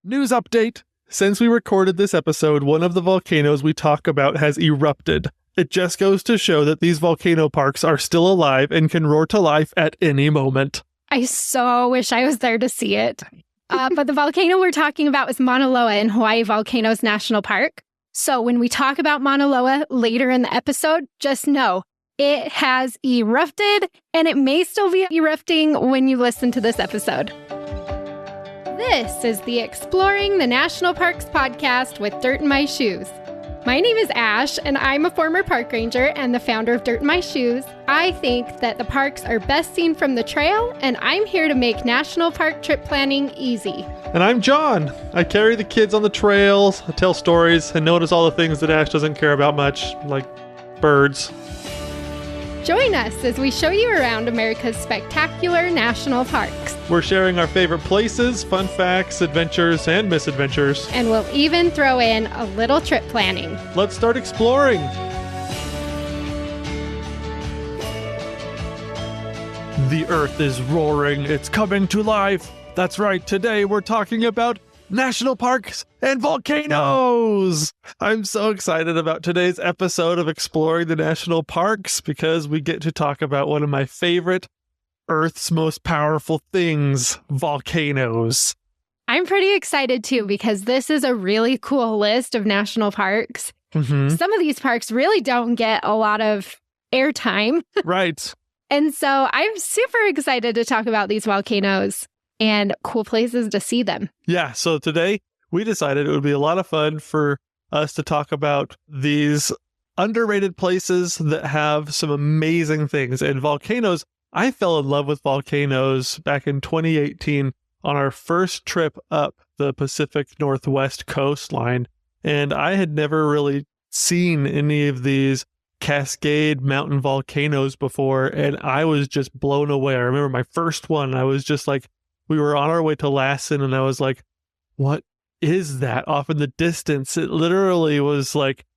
News update. Since we recorded this episode, one of the volcanoes we talk about has erupted. It just goes to show that these volcano parks are still alive and can roar to life at any moment. I so wish I was there to see it. But the volcano we're talking about is Mauna Loa in Hawaii Volcanoes National Park. So when we talk about Mauna Loa later in the episode, just know it has erupted, and it may still be erupting when you listen to this episode. This is the Exploring the National Parks podcast with Dirt in My Shoes. My name is Ash, and I'm a former park ranger and the founder of Dirt in My Shoes. I think that the parks are best seen from the trail, and I'm here to make national park trip planning easy. And I'm John. I carry the kids on the trails, I tell stories, and notice all the things that Ash doesn't care about much, like birds. Join us as we show you around America's spectacular national parks. We're sharing our favorite places, fun facts, adventures, and misadventures. And we'll even throw in a little trip planning. Let's start exploring. The earth is roaring. It's coming to life. That's right. Today we're talking about national parks and volcanoes. I'm so excited about today's episode of Exploring the National Parks because we get to talk about one of my favorite Earth's most powerful things, volcanoes. I'm pretty excited too because this is a really cool list of national parks. Mm-hmm. Some of these parks really don't get a lot of airtime. Right. And so I'm super excited to talk about these volcanoes and cool places to see them. Yeah, so today we decided it would be a lot of fun for us to talk about these underrated places that have some amazing things. And volcanoes, I fell in love with volcanoes back in 2018 on our first trip up the Pacific Northwest coastline. And I had never really seen any of these Cascade Mountain volcanoes before, and I was just blown away. I remember my first one, I was just like, we were on our way to Lassen, and I was like, what is that off in the distance? It literally was like,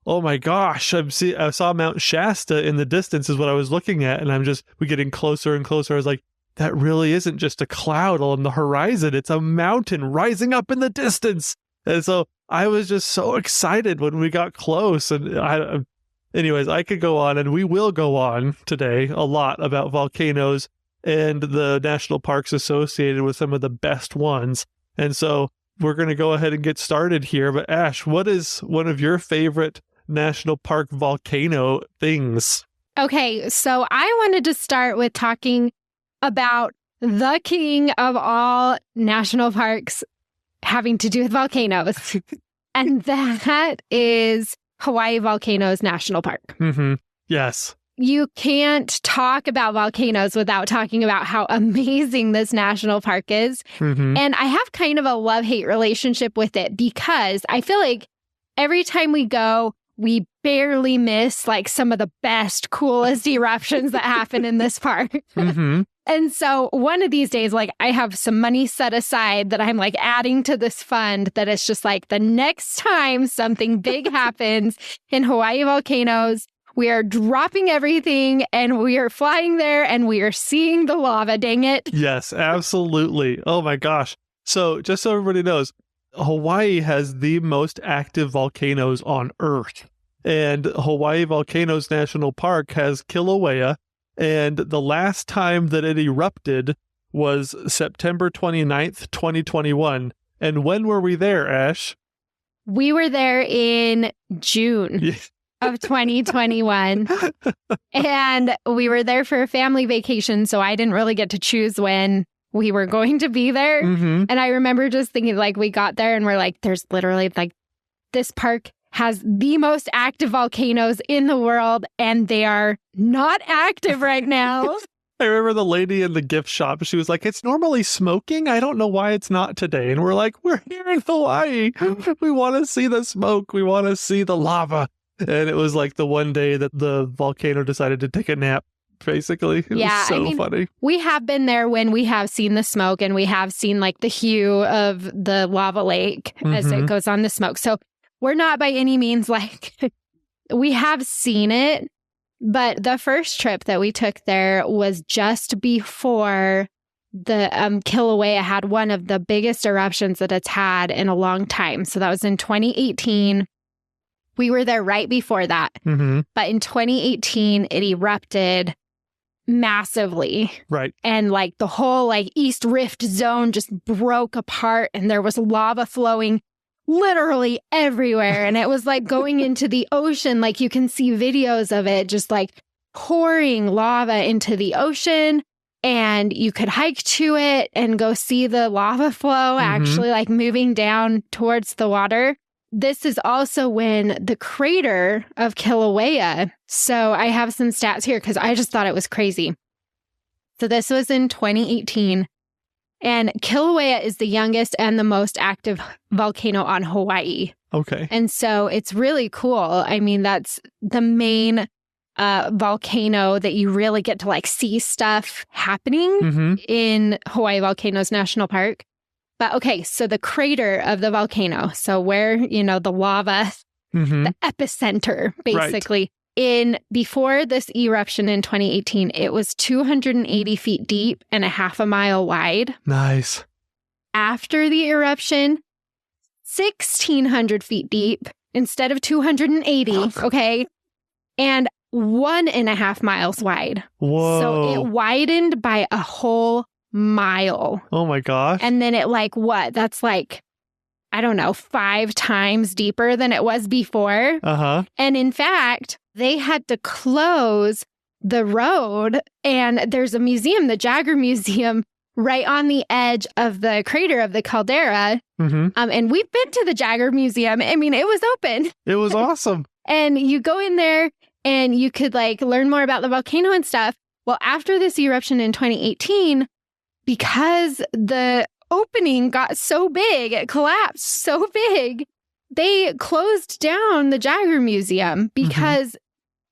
oh my gosh, I saw Mount Shasta in the distance is what I was looking at, and we're getting closer and closer. I was like, that really isn't just a cloud on the horizon. It's a mountain rising up in the distance. And so I was just so excited when we got close. And anyways, I could go on, and we will go on today a lot about volcanoes and the national parks associated with some of the best ones. And so we're going to go ahead and get started here. But Ash, what is one of your favorite national park volcano things? Okay, so I wanted to start with talking about the king of all national parks having to do with volcanoes. And that is Hawaii Volcanoes National Park. Mm-hmm. Yes. You can't talk about volcanoes without talking about how amazing this national park is. Mm-hmm. And I have kind of a love-hate relationship with it because I feel like every time we go, we barely miss like some of the best, coolest eruptions that happen in this park. Mm-hmm. And so one of these days, like I have some money set aside that I'm like adding to this fund that it's just like the next time something big happens in Hawaii Volcanoes, we are dropping everything and we are flying there and we are seeing the lava, dang it. Yes, absolutely. Oh my gosh. So just so everybody knows, Hawaii has the most active volcanoes on Earth. And Hawaii Volcanoes National Park has Kilauea. And the last time that it erupted was September 29th, 2021. And when were we there, Ash? We were there in June. Yeah. Of 2021. And we were there for a family vacation, so I didn't really get to choose when we were going to be there. Mm-hmm. And I remember just thinking, like, we got there and we're like, there's literally, like, this park has the most active volcanoes in the world, and they are not active right now. I remember the lady in the gift shop, she was like, it's normally smoking. I don't know why it's not today. And we're like, we're here in Hawaii. We want to see the smoke. We want to see the lava. And it was like the one day that the volcano decided to take a nap, basically. It was so funny. We have been there when we have seen the smoke and we have seen like the hue of the lava lake as it goes on the smoke. So we're not by any means like, we have seen it, but the first trip that we took there was just before the Kilauea had one of the biggest eruptions that it's had in a long time. So that was in 2018. We were there right before that. Mm-hmm. But in 2018, it erupted massively. Right. And like the whole like East Rift zone just broke apart and there was lava flowing literally everywhere. And it was like going into the ocean. Like you can see videos of it just like pouring lava into the ocean. And you could hike to it and go see the lava flow actually like moving down towards the water. This is also when the crater of Kilauea. So I have some stats here because I just thought it was crazy. So this was in 2018. And Kilauea is the youngest and the most active volcano on Hawaii. Okay. And so it's really cool. I mean, that's the main volcano that you really get to like see stuff happening in Hawaii Volcanoes National Park. But okay, so the crater of the volcano, so where, you know, the lava, the epicenter, basically. Right. Before this eruption in 2018, it was 280 feet deep and a half a mile wide. Nice. After the eruption, 1,600 feet deep instead of 280, okay? And 1.5 miles wide. Whoa. So it widened by a whole mile. Oh my gosh. And then it like what? That's like, I don't know, 5 times deeper than it was before. Uh-huh. And in fact, they had to close the road and there's a museum, the Jagger Museum, right on the edge of the crater of the caldera. And we've been to the Jagger Museum. I mean, it was open. It was awesome. And you go in there and you could like learn more about the volcano and stuff. Well, after this eruption in 2018, because the opening got so big, it collapsed so big, they closed down the Jagger Museum because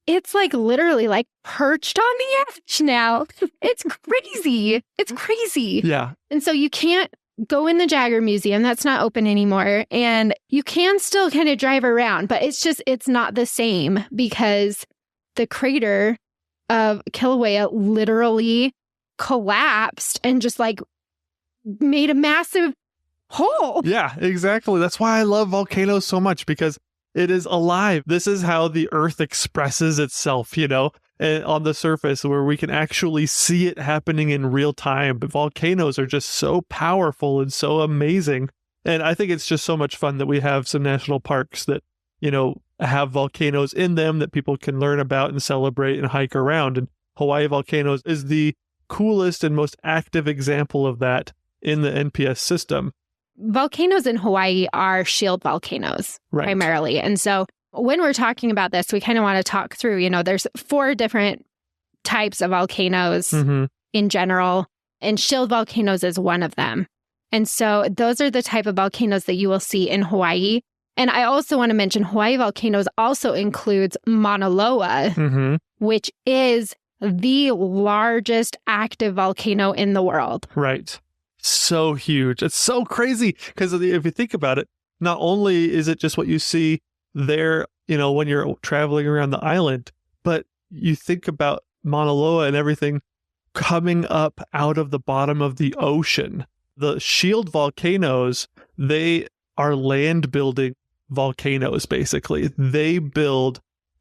it's like literally like perched on the edge now. It's crazy. It's crazy. Yeah. And so you can't go in the Jagger Museum. That's not open anymore. And you can still kind of drive around, but it's not the same because the crater of Kilauea literally collapsed and just like made a massive hole. Yeah, exactly. That's why I love volcanoes so much because it is alive. This is how the earth expresses itself, you know, and on the surface where we can actually see it happening in real time. But volcanoes are just so powerful and so amazing. And I think it's just so much fun that we have some national parks that, you know, have volcanoes in them that people can learn about and celebrate and hike around. And Hawaii Volcanoes is the coolest and most active example of that in the NPS system. Volcanoes in Hawaii are shield volcanoes primarily. And so when we're talking about this, we kind of want to talk through, you know, there's 4 different types of volcanoes in general, and shield volcanoes is one of them. And so those are the type of volcanoes that you will see in Hawaii. And I also want to mention Hawaii Volcanoes also includes Mauna Loa, which is the largest active volcano in the world. Right. So huge. It's so crazy because if you think about it, not only is it just what you see there, you know, when you're traveling around the island, but you think about Mauna Loa and everything coming up out of the bottom of the ocean. The shield volcanoes, they are land building volcanoes, basically. They're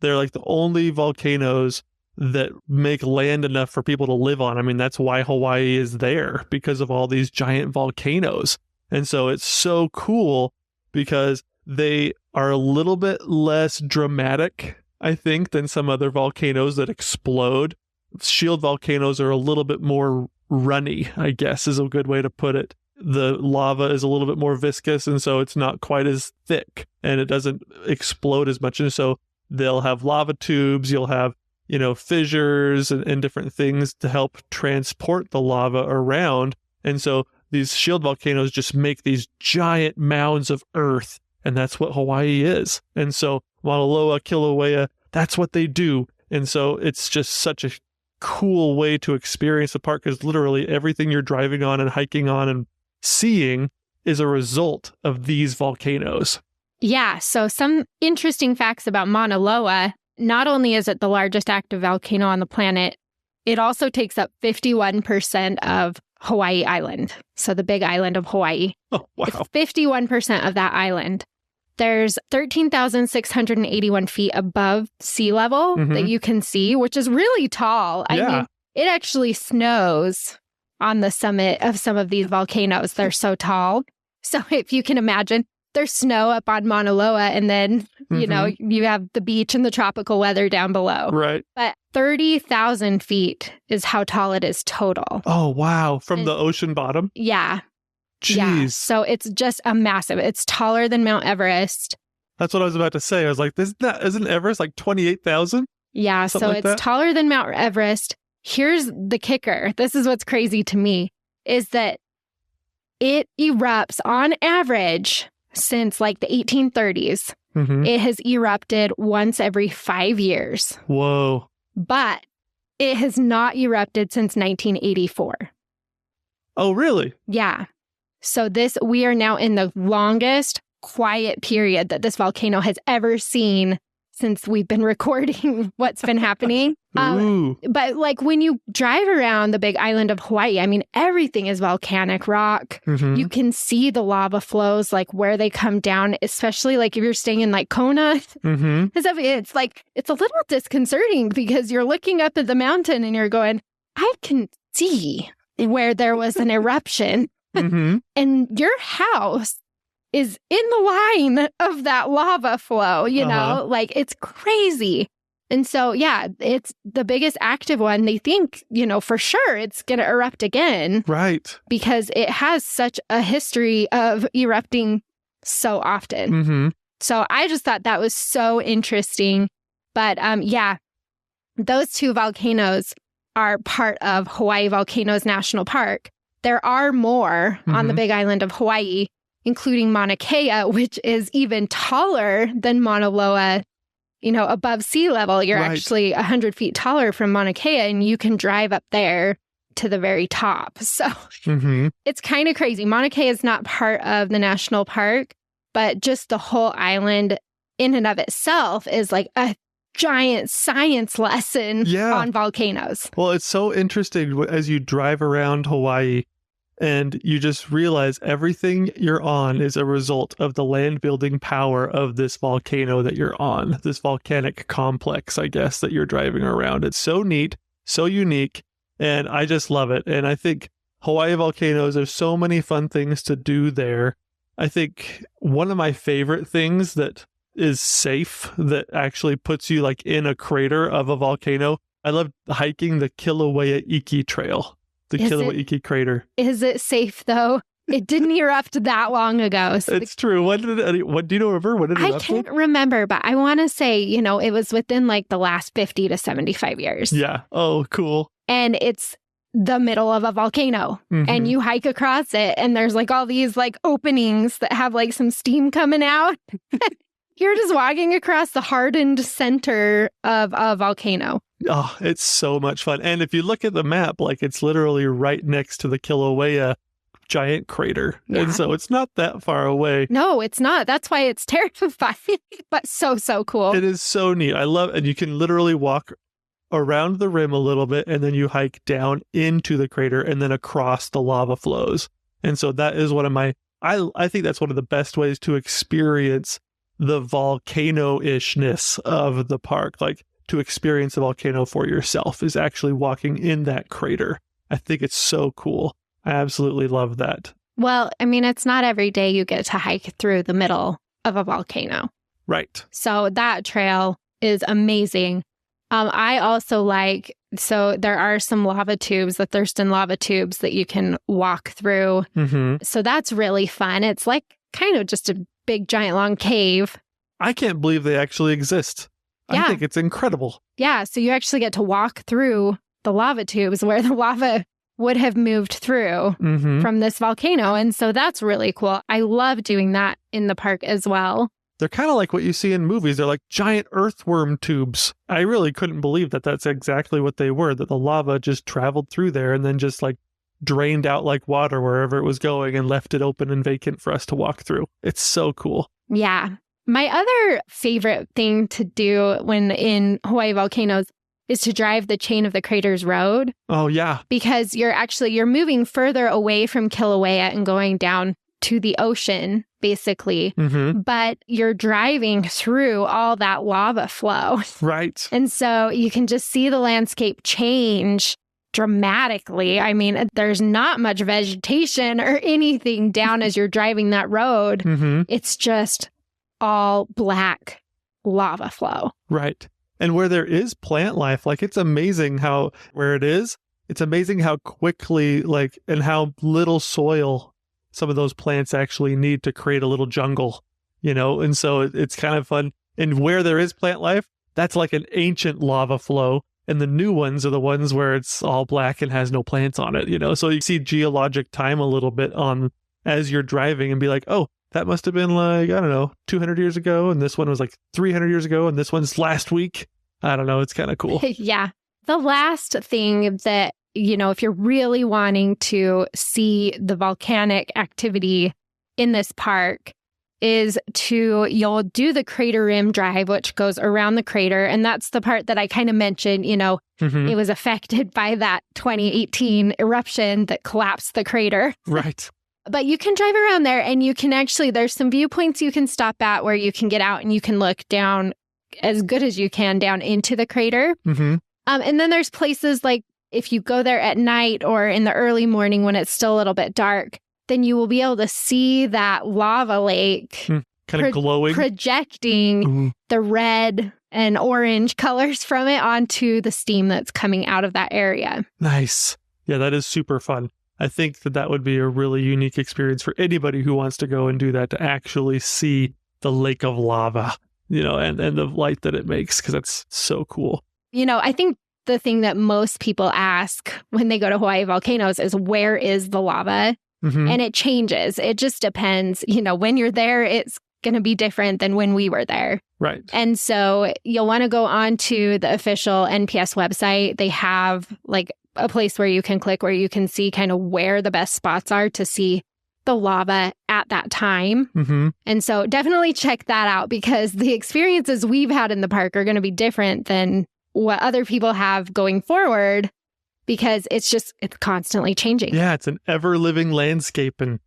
like the only volcanoes that make land enough for people to live on. I mean, that's why Hawaii is there, because of all these giant volcanoes. And so it's so cool because they are a little bit less dramatic, I think, than some other volcanoes that explode. Shield volcanoes are a little bit more runny, I guess is a good way to put it. The lava is a little bit more viscous, and so it's not quite as thick, and it doesn't explode as much. And so they'll have lava tubes, you'll have, you know, fissures and different things to help transport the lava around. And so these shield volcanoes just make these giant mounds of earth, and that's what Hawaii is. And so Mauna Loa, Kilauea, that's what they do. And so it's just such a cool way to experience the park, because literally everything you're driving on and hiking on and seeing is a result of these volcanoes. Yeah, so some interesting facts about Mauna Loa. Not only is it the largest active volcano on the planet, it also takes up 51% of Hawaii Island. So the big island of Hawaii. Oh, wow. It's 51% of that island. There's 13,681 feet above sea level that you can see, which is really tall. I mean, it actually snows on the summit of some of these volcanoes. They're so tall. So if you can imagine, there's snow up on Mauna Loa, and then, you know, you have the beach and the tropical weather down below. Right. But 30,000 feet is how tall it is total. Oh, wow. From the ocean bottom? Yeah. Jeez. Yeah. So it's just a massive, it's taller than Mount Everest. That's what I was about to say. I was like, isn't Everest like 28,000? Yeah. So like it's that? taller than Mount Everest. Here's the kicker. This is what's crazy to me, is that it erupts on average since like the 1830s. It has erupted once every 5 years. Whoa. But it has not erupted since 1984. Oh, really? Yeah. So we are now in the longest quiet period that this volcano has ever seen since we've been recording what's been happening. But like when you drive around the big island of Hawaii, I mean, everything is volcanic rock. You can see the lava flows, like where they come down, especially like if you're staying in like Kona. It's like, it's a little disconcerting because you're looking up at the mountain and you're going, I can see where there was an eruption. And your house is in the line of that lava flow, you know, like it's crazy. And so, yeah, it's the biggest active one. They think, you know, for sure it's going to erupt again. Right. Because it has such a history of erupting so often. So I just thought that was so interesting. But yeah, those two volcanoes are part of Hawaii Volcanoes National Park. There are more on the big island of Hawaii, including Mauna Kea, which is even taller than Mauna Loa, you know, above sea level. You're actually 100 feet taller from Mauna Kea, and you can drive up there to the very top. So it's kind of crazy. Mauna Kea is not part of the national park, but just the whole island in and of itself is like a giant science lesson on volcanoes. Well, it's so interesting as you drive around Hawaii and you just realize everything you're on is a result of the land building power of this volcano that you're on, this volcanic complex, I guess, that you're driving around. It's so neat, so unique, and I just love it. And I think Hawaii Volcanoes, there's so many fun things to do there. I think one of my favorite things that is safe, that actually puts you like in a crater of a volcano, I love hiking the Kilauea Iki Trail. The Kilauea Iki crater. Is it safe though? It didn't erupt that long ago. So it's true. What do you remember? When did it erupt? I can't remember, but I want to say, you know, it was within like the last 50 to 75 years. Yeah. Oh, cool. And it's the middle of a volcano and you hike across it and there's like all these like openings that have like some steam coming out. You're just walking across the hardened center of a volcano. Oh, it's so much fun. And if you look at the map, like it's literally right next to the Kilauea giant crater. Yeah. And so it's not that far away. No, it's not. That's why it's terrifying, but so cool. It is so neat. I love it. And you can literally walk around the rim a little bit and then you hike down into the crater and then across the lava flows. And so that is one of my, I think that's one of the best ways to experience the volcano-ishness of the park. Like, to experience the volcano for yourself is actually walking in that crater. I think it's so cool. I absolutely love that. Well, I mean, it's not every day you get to hike through the middle of a volcano. Right. So that trail is amazing. I also so there are some lava tubes, the Thurston lava tubes that you can walk through. So that's really fun. It's like kind of just a big, giant, long cave. I can't believe they actually exist. Yeah. I think it's incredible. Yeah. So you actually get to walk through the lava tubes where the lava would have moved through from this volcano. And so that's really cool. I love doing that in the park as well. They're kind of like what you see in movies. They're like giant earthworm tubes. I really couldn't believe that that's exactly what they were, that the lava just traveled through there and then just like drained out like water wherever it was going and left it open and vacant for us to walk through. It's so cool. Yeah. My other favorite thing to do when in Hawaii Volcanoes is to drive the Chain of the Craters Road. Oh, yeah. Because you're moving further away from Kilauea and going down to the ocean, basically. Mm-hmm. But you're driving through all that lava flow. Right. And so you can just see the landscape change dramatically. I mean, there's not much vegetation or anything down as you're driving that road. Mm-hmm. It's just all black lava flow. Right. And where there is plant life, like it's amazing how where it is, it's amazing how quickly and how little soil some of those plants actually need to create a little jungle, and so it's kind of fun. And where there is plant life, that's like an ancient lava flow. And the new ones are the ones where it's all black and has no plants on it, So you see geologic time a little bit on as you're driving and be like, oh, that must have been 200 years ago. And this one was 300 years ago. And this one's last week. I don't know. It's kind of cool. Yeah. The last thing that, if you're really wanting to see the volcanic activity in this park is you'll do the crater rim drive, which goes around the crater. And that's the part that I kind of mentioned, Mm-hmm. It was affected by that 2018 eruption that collapsed the crater. Right. But you can drive around there and you can there's some viewpoints you can stop at where you can get out and you can look down as good as you can down into the crater. Mm-hmm. And then there's places like if you go there at night or in the early morning when it's still a little bit dark, then you will be able to see that lava lake kind of glowing, projecting the red and orange colors from it onto the steam that's coming out of that area. Nice. Yeah, that is super fun. I think that would be a really unique experience for anybody who wants to go and do that, to actually see the lake of lava, and the light that it makes, because that's so cool. I think the thing that most people ask when they go to Hawaii Volcanoes is, where is the lava? Mm-hmm. And it changes. It just depends. When you're there, it's going to be different than when we were there. Right. And so you'll want to go on to the official NPS website. They have a place where you can click where you can see kind of where the best spots are to see the lava at that time. Mm-hmm. And so definitely check that out, because the experiences we've had in the park are going to be different than what other people have going forward, because it's constantly changing. Yeah, it's an ever-living landscape, and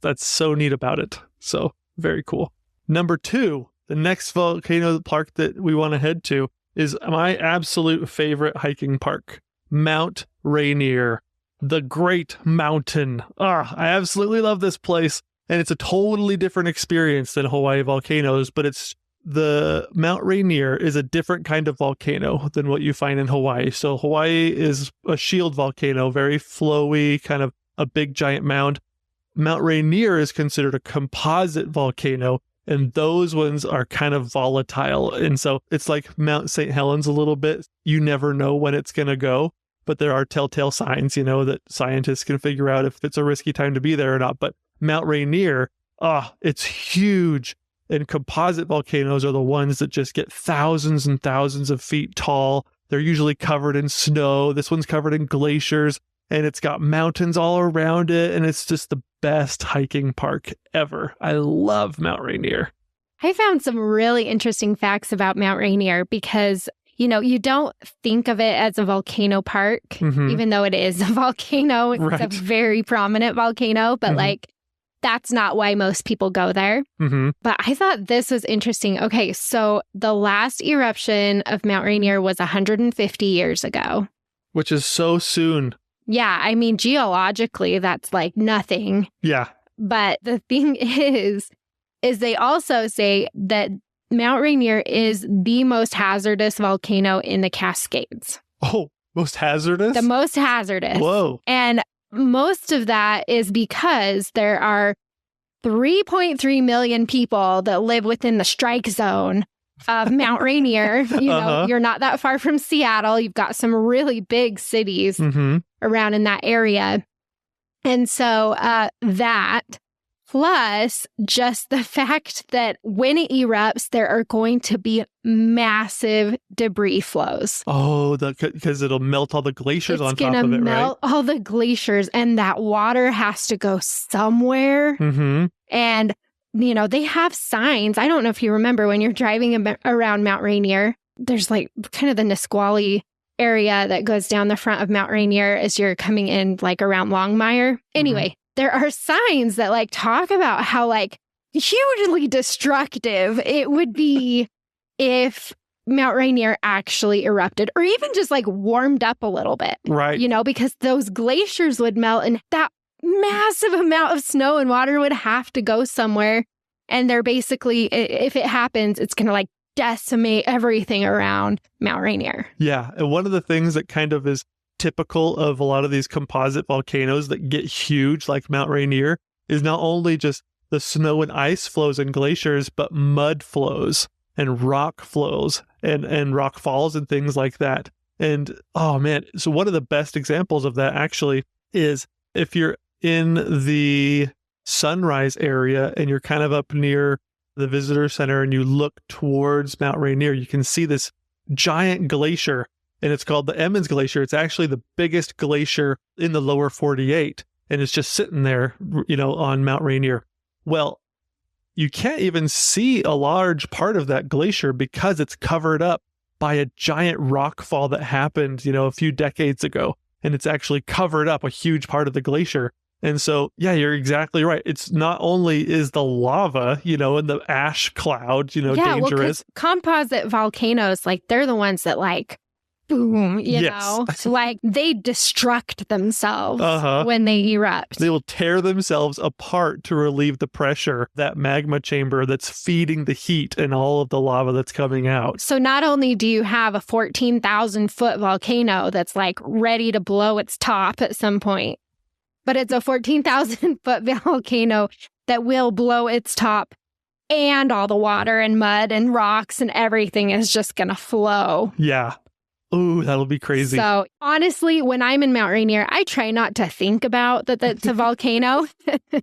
that's so neat about it. So very cool. Number 2, the next volcano park that we want to head to is my absolute favorite hiking park, Mount Rainier, the Great Mountain. I absolutely love this place, and it's a totally different experience than Hawaii Volcanoes, but the Mount Rainier is a different kind of volcano than what you find in Hawaii. So Hawaii is a shield volcano, very flowy, kind of a big giant mound. Mount Rainier is considered a composite volcano, and those ones are kind of volatile. And so it's like Mount St. Helens a little bit. You never know when it's going to go, but there are telltale signs, that scientists can figure out if it's a risky time to be there or not. But Mount Rainier, it's huge. And composite volcanoes are the ones that just get thousands and thousands of feet tall. They're usually covered in snow. This one's covered in glaciers, and it's got mountains all around it. And it's just the best hiking park ever. I love Mount Rainier. I found some really interesting facts about Mount Rainier because, you don't think of it as a volcano park, even though it is a volcano. It's a very prominent volcano, but that's not why most people go there. Mm-hmm. But I thought this was interesting. Okay, so the last eruption of Mount Rainier was 150 years ago. Which is so soon. Yeah, I mean, geologically, that's like nothing. Yeah. But the thing is they also say that Mount Rainier is the most hazardous volcano in the Cascades. Oh, most hazardous? The most hazardous. Whoa. And most of that is because there are 3.3 million people that live within the strike zone of Mount Rainier. You're not that far from Seattle. You've got some really big cities around in that area. And so that, plus just the fact that when it erupts, there are going to be massive debris flows. Oh, because it'll melt all the glaciers on top of it, right? It's going to melt all the glaciers, and that water has to go somewhere. Mm-hmm. And, they have signs. I don't know if you remember when you're driving around Mount Rainier, there's kind of the Nisqually area that goes down the front of Mount Rainier as you're coming in like around Longmire. Anyway, there are signs that like talk about how like hugely destructive it would be if Mount Rainier actually erupted or even just like warmed up a little bit. Right. You know, because those glaciers would melt and that massive amount of snow and water would have to go somewhere. And they're basically, if it happens, it's going to like decimate everything around Mount Rainier. Yeah. And one of the things that kind of is typical of a lot of these composite volcanoes that get huge, like Mount Rainier, is not only just the snow and ice flows and glaciers, but mud flows and rock flows and rock falls and things like that. And oh man, so one of the best examples of that actually is if you're in the Sunrise area and you're kind of up near the visitor center and you look towards Mount Rainier, you can see this giant glacier and it's called the Emmons Glacier. It's actually the biggest glacier in the lower 48 and it's just sitting there, you know, on Mount Rainier. Well, you can't even see a large part of that glacier because it's covered up by a giant rock fall that happened, you know, a few decades ago. And it's actually covered up a huge part of the glacier. And so, yeah, you're exactly right. It's not only is the lava, you know, and the ash cloud, you know, dangerous. Well, composite volcanoes, like they're the ones that like, boom, you know, so like they destruct themselves when they erupt. They will tear themselves apart to relieve the pressure, that magma chamber that's feeding the heat and all of the lava that's coming out. So not only do you have a 14,000 foot volcano that's like ready to blow its top at some point, but it's a 14,000 foot volcano that will blow its top and all the water and mud and rocks and everything is just going to flow. Yeah. Ooh, that'll be crazy. So honestly, when I'm in Mount Rainier, I try not to think about that it's a volcano. You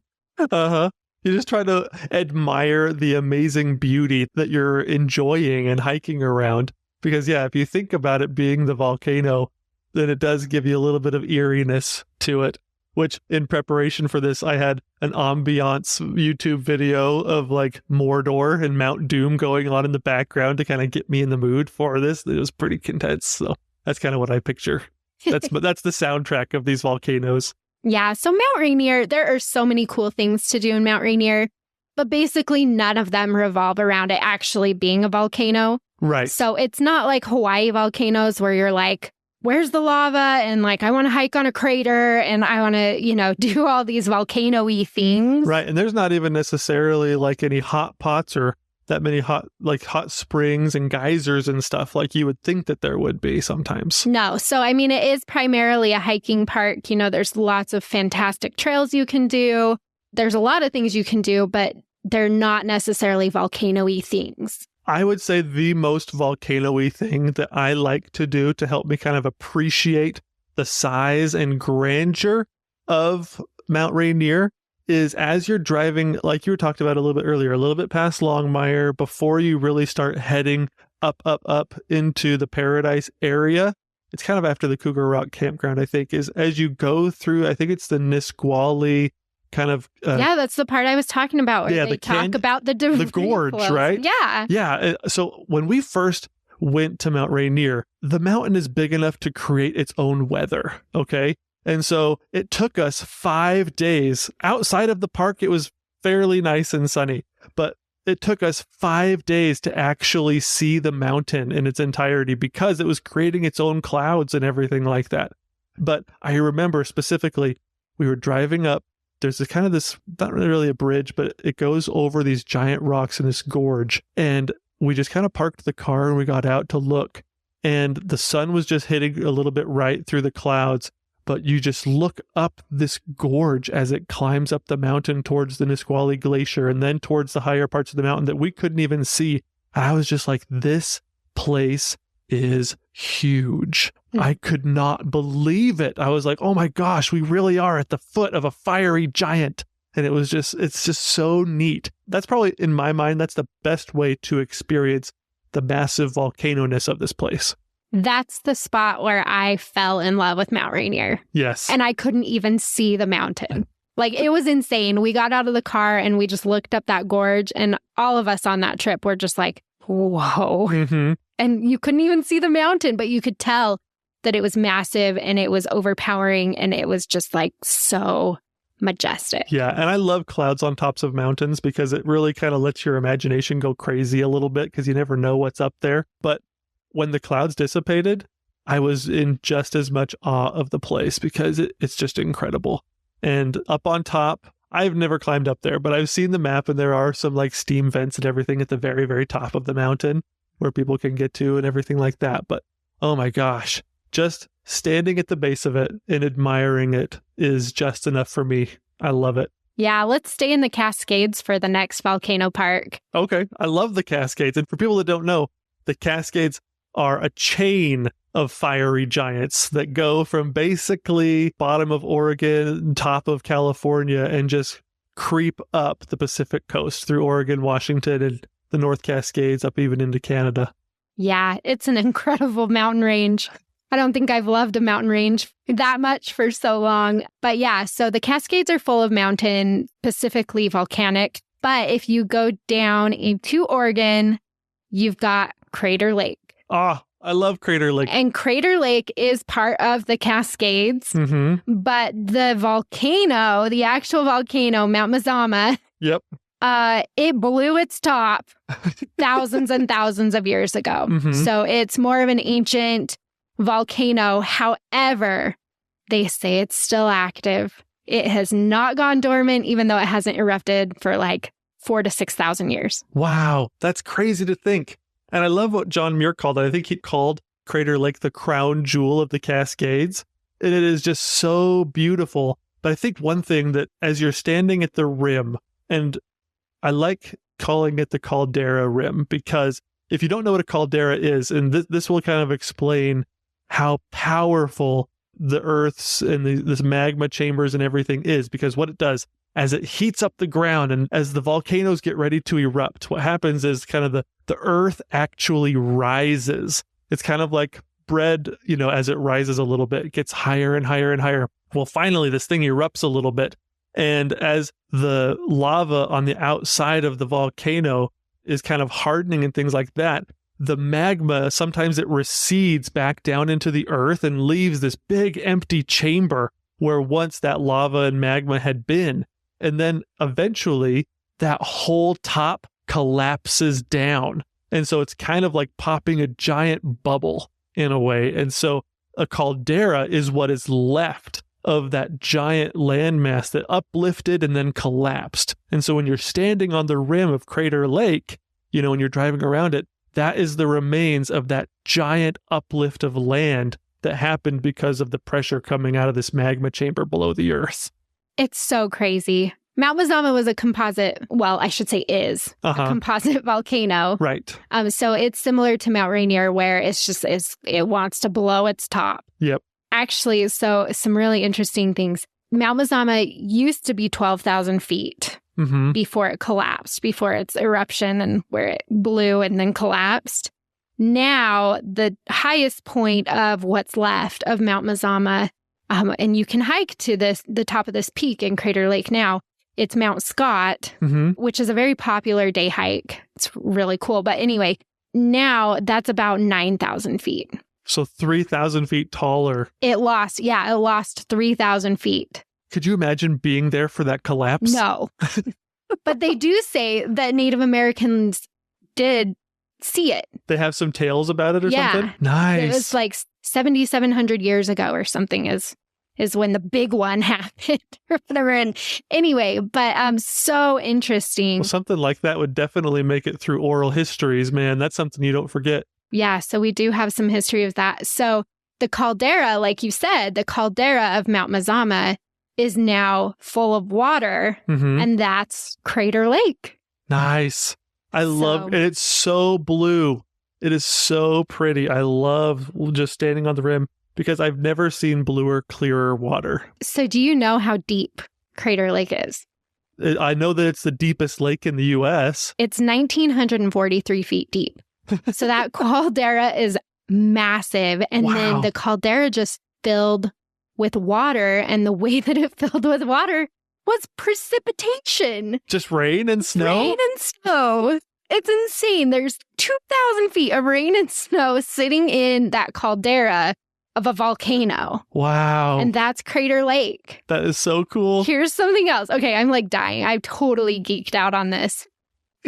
just try to admire the amazing beauty that you're enjoying and hiking around. Because yeah, if you think about it being the volcano, then it does give you a little bit of eeriness to it. Which in preparation for this, I had an ambiance YouTube video of like Mordor and Mount Doom going on in the background to kind of get me in the mood for this. It was pretty intense. So that's kind of what I picture. That's the soundtrack of these volcanoes. Yeah. So Mount Rainier, there are so many cool things to do in Mount Rainier, but basically none of them revolve around it actually being a volcano. Right. So it's not like Hawaii volcanoes where you're like, where's the lava? And like, I want to hike on a crater and I want to, you know, do all these volcano-y things. Right. And there's not even necessarily like any hot pots or that many hot springs and geysers and stuff like you would think that there would be sometimes. No. So, I mean, it is primarily a hiking park. You know, there's lots of fantastic trails you can do. There's a lot of things you can do, but they're not necessarily volcano-y things. I would say the most volcano-y thing that I like to do to help me kind of appreciate the size and grandeur of Mount Rainier is as you're driving, like you were talked about a little bit earlier, a little bit past Longmire, before you really start heading up into the Paradise area. It's kind of after the Cougar Rock Campground, I think, is as you go through, I think it's the Nisqually kind of yeah, that's the part I was talking about where they talk about the gorge flows. Right? Yeah. So when we first went to Mount Rainier, the mountain is big enough to create its own weather. Okay. And so it took us 5 days outside of the park. It was fairly nice and sunny, but it took us 5 days to actually see the mountain in its entirety because it was creating its own clouds and everything like that. But I remember specifically, we were driving up. There's this not really a bridge, but it goes over these giant rocks in this gorge. And we just kind of parked the car and we got out to look. And the sun was just hitting a little bit right through the clouds. But you just look up this gorge as it climbs up the mountain towards the Nisqually Glacier and then towards the higher parts of the mountain that we couldn't even see. And I was just like, this place is huge. I could not believe it. I was like, oh my gosh, we really are at the foot of a fiery giant. And it's just so neat. That's probably, in my mind, that's the best way to experience the massive volcano-ness of this place. That's the spot where I fell in love with Mount Rainier. Yes. And I couldn't even see the mountain. Like, it was insane. We got out of the car and we just looked up that gorge and all of us on that trip were just like, whoa. Mm-hmm. And you couldn't even see the mountain, but you could tell that it was massive and it was overpowering and it was just like so majestic. Yeah, and I love clouds on tops of mountains because it really kind of lets your imagination go crazy a little bit because you never know what's up there. But when the clouds dissipated, I was in just as much awe of the place because it's just incredible. And up on top, I've never climbed up there, but I've seen the map and there are some like steam vents and everything at the very, very top of the mountain where people can get to and everything like that. But oh my gosh, just standing at the base of it and admiring it is just enough for me. I love it. Yeah, let's stay in the Cascades for the next volcano park. Okay, I love the Cascades. And for people that don't know, the Cascades are a chain of fiery giants that go from basically bottom of Oregon, top of California, and just creep up the Pacific coast through Oregon, Washington, and the North Cascades up even into Canada. Yeah, it's an incredible mountain range. I don't think I've loved a mountain range that much for so long. But yeah, so the Cascades are full of mountain, specifically volcanic. But if you go down into Oregon, you've got Crater Lake. Ah, I love Crater Lake. And Crater Lake is part of the Cascades. Mm-hmm. But the volcano, the actual volcano, Mount Mazama, Yep. It blew its top thousands and thousands of years ago. Mm-hmm. So it's more of an ancient volcano. However, they say it's still active. It has not gone dormant, even though it hasn't erupted for like 4,000 to 6,000 years. Wow, that's crazy to think. And I love what John Muir called it. I think he called Crater Lake the crown jewel of the Cascades. And it is just so beautiful. But I think one thing that as you're standing at the rim, and I like calling it the caldera rim, because if you don't know what a caldera is, and this will kind of explain how powerful the Earth's and this magma chambers and everything is, because what it does, as it heats up the ground and as the volcanoes get ready to erupt, what happens is kind of the Earth actually rises. It's kind of like bread, as it rises a little bit, it gets higher and higher and higher. Well, finally, this thing erupts a little bit. And as the lava on the outside of the volcano is kind of hardening and things like that, the magma, sometimes it recedes back down into the earth and leaves this big empty chamber where once that lava and magma had been. And then eventually that whole top collapses down. And so it's kind of like popping a giant bubble in a way. And so a caldera is what is left of that giant landmass that uplifted and then collapsed. And so when you're standing on the rim of Crater Lake, when you're driving around it, that is the remains of that giant uplift of land that happened because of the pressure coming out of this magma chamber below the earth. It's so crazy. Mount Mazama was a composite, well, I should say is a composite volcano. Right. So it's similar to Mount Rainier where it wants to blow its top. Yep. Actually, so some really interesting things. Mount Mazama used to be 12,000 feet before it collapsed, before its eruption and where it blew and then collapsed. Now, the highest point of what's left of Mount Mazama, and you can hike to the top of this peak in Crater Lake now, it's Mount Scott, which is a very popular day hike. It's really cool. But anyway, now that's about 9,000 feet. So 3,000 feet taller. It lost 3,000 feet. Could you imagine being there for that collapse? No. But they do say that Native Americans did see it. They have some tales about it or something? Nice. It was like 7,700 years ago or something is when the big one happened or whatever. And anyway, but so interesting. Well, something like that would definitely make it through oral histories, man. That's something you don't forget. Yeah, so we do have some history of that. So the caldera, like you said, the caldera of Mount Mazama is now full of water, and that's Crater Lake. Nice. I love it. It's so blue. It is so pretty. I love just standing on the rim because I've never seen bluer, clearer water. So do you know how deep Crater Lake is? I know that it's the deepest lake in the U.S. It's 1,943 feet deep. So that caldera is massive. And then the caldera just filled with water. And the way that it filled with water was precipitation. Just rain and snow? Rain and snow. It's insane. There's 2,000 feet of rain and snow sitting in that caldera. of a volcano. Wow. And that's Crater Lake. That is so cool. Here's something else. Okay, I'm like dying. I've totally geeked out on this.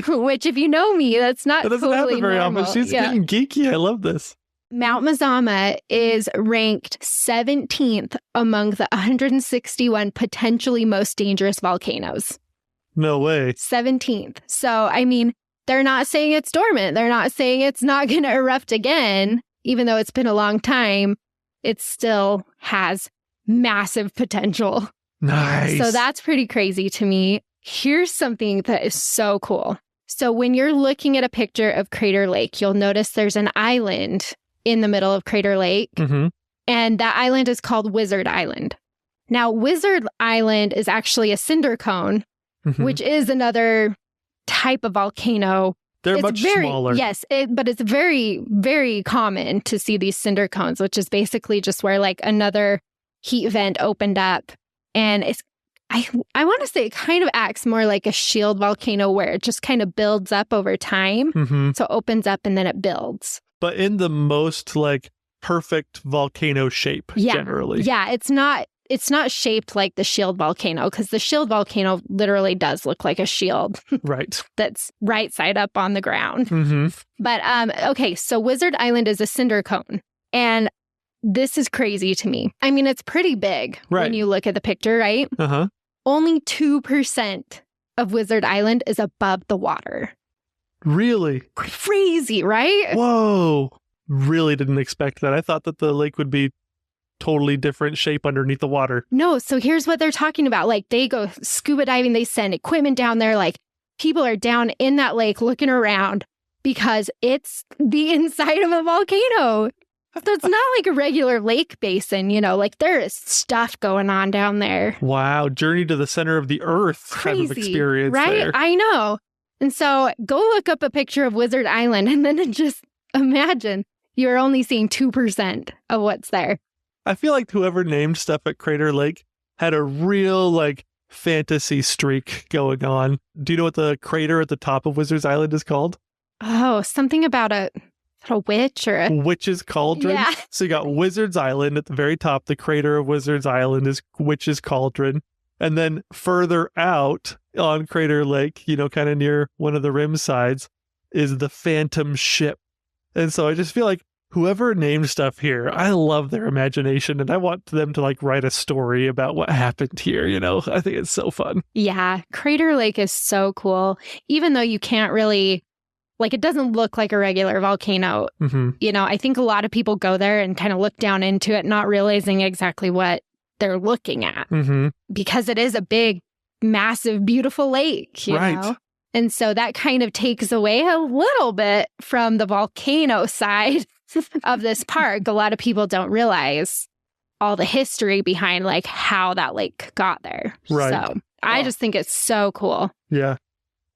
Which, if you know me, that's not That doesn't totally happen very normal. often. She's getting geeky. I love this. Mount Mazama is ranked 17th among the 161 potentially most dangerous volcanoes. No way. 17th. So, I mean, they're not saying it's dormant. They're not saying it's not going to erupt again. Even though it's been a long time, it still has massive potential. Nice. So that's pretty crazy to me. Here's something that is so cool. So when you're looking at a picture of Crater Lake, you'll notice there's an island in the middle of Crater Lake. Mm-hmm. And that island is called Wizard Island. Now, Wizard Island is actually a cinder cone, which is another type of volcano. They're It's much very, smaller. Yes, but it's very, very common to see these cinder cones, which is basically just where like another heat vent opened up. And it's, I want to say it kind of acts more like a shield volcano where it just kind of builds up over time. Mm-hmm. So it opens up and then it builds. But in the most like perfect volcano shape, generally. Yeah, it's not shaped like the shield volcano because the shield volcano literally does look like a shield. Right. That's right side up on the ground. Mm-hmm. But okay, so Wizard Island is a cinder cone. And this is crazy to me. I mean, it's pretty big when you look at the picture, right? Uh-huh. Only 2% of Wizard Island is above the water. Really? Crazy, right? Whoa. Really didn't expect that. I thought that the lake would be totally different shape underneath the water. No, so here's what they're talking about. Like, they go scuba diving, they send equipment down there. Like, people are down in that lake looking around because it's the inside of a volcano. So it's not like a regular lake basin, you know, like there is stuff going on down there. Wow. Journey to the center of the earth Crazy, kind of experience right? there. I know. And so go look up a picture of Wizard Island and then just imagine you're only seeing 2% of what's there. I feel like whoever named stuff at Crater Lake had a real like fantasy streak going on. Do you know what the crater at the top of Wizard's Island is called? Oh, something about a witch or a... Witch's Cauldron. Yeah. So you got Wizard's Island at the very top. The crater of Wizard's Island is Witch's Cauldron. And then further out on Crater Lake, you know, kind of near one of the rim sides, is the Phantom Ship. And so I just feel like whoever named stuff here, I love their imagination and I want them to like write a story about what happened here, you know? I think it's so fun. Yeah, Crater Lake is so cool. Even though you can't really... Like, it doesn't look like a regular volcano. Mm-hmm. You know, I think a lot of people go there and kind of look down into it, not realizing exactly what they're looking at. Mm-hmm. Because it is a big, massive, beautiful lake, you know? And so that kind of takes away a little bit from the volcano side of this park. A lot of people don't realize all the history behind, like, how that lake got there. Right. So I just think it's so cool. Yeah.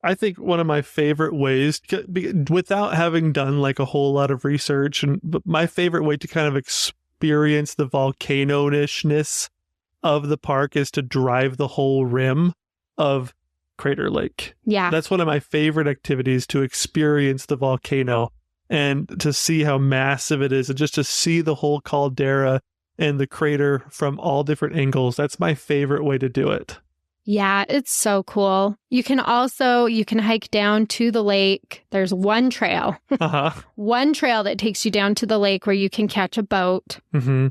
I think one of my favorite ways, without having done like a whole lot of research, but my favorite way to kind of experience the volcano-ishness of the park is to drive the whole rim of Crater Lake. Yeah. That's one of my favorite activities, to experience the volcano and to see how massive it is and just to see the whole caldera and the crater from all different angles. That's my favorite way to do it. Yeah, it's so cool. You can hike down to the lake. There's one trail, one trail that takes you down to the lake where you can catch a boat. Mm-hmm.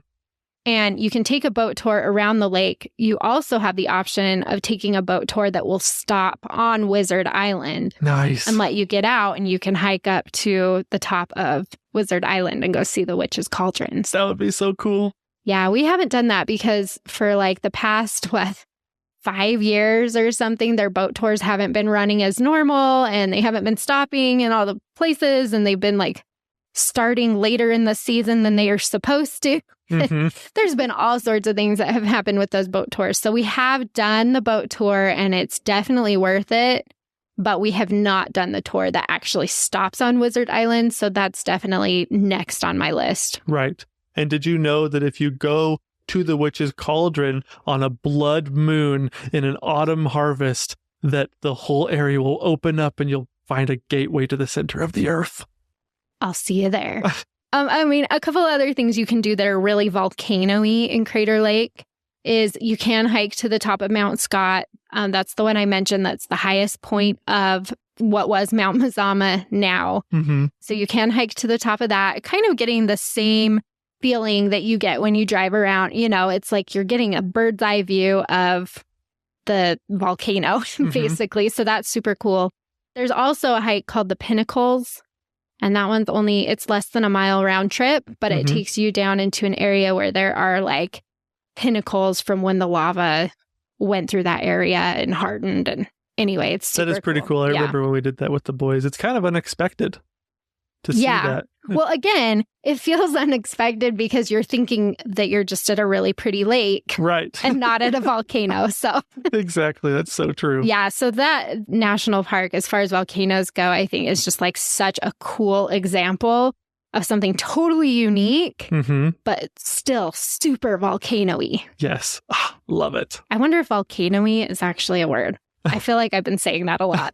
And you can take a boat tour around the lake. You also have the option of taking a boat tour that will stop on Wizard Island. Nice. And let you get out and you can hike up to the top of Wizard Island and go see the Witch's Cauldron. That would be so cool. Yeah, we haven't done that because for like the past, 5 years or something, their boat tours haven't been running as normal and they haven't been stopping in all the places, and they've been like starting later in the season than they are supposed to. Mm-hmm. There's been all sorts of things that have happened with those boat tours. So we have done the boat tour and it's definitely worth it, but we have not done the tour that actually stops on Wizard Island. So that's definitely next on my list. Right. And did you know that if you go to the Witch's Cauldron on a blood moon in an autumn harvest, that the whole area will open up and you'll find a gateway to the center of the earth? I'll see you there. I mean, a couple other things you can do that are really volcano-y in Crater Lake is you can hike to the top of Mount Scott. That's the one I mentioned. That's the highest point of what was Mount Mazama now. Mm-hmm. So you can hike to the top of that, kind of getting the same feeling that you get when you drive around. You know, it's like you're getting a bird's eye view of the volcano, basically. So that's super cool. There's also a hike called the Pinnacles. And that one's it's less than a mile round trip, but it takes you down into an area where there are like pinnacles from when the lava went through that area and hardened. And anyway, it's super That is pretty cool. I remember when we did that with the boys. It's kind of unexpected to see that. Well, again, it feels unexpected because you're thinking that you're just at a really pretty lake. Right. And not at a volcano. So exactly. That's so true. Yeah. So that national park, as far as volcanoes go, I think is just like such a cool example of something totally unique, but still super volcano-y. Yes. Love it. I wonder if volcano-y is actually a word. I feel like I've been saying that a lot.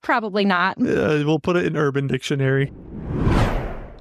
Probably not. We'll put it in Urban Dictionary.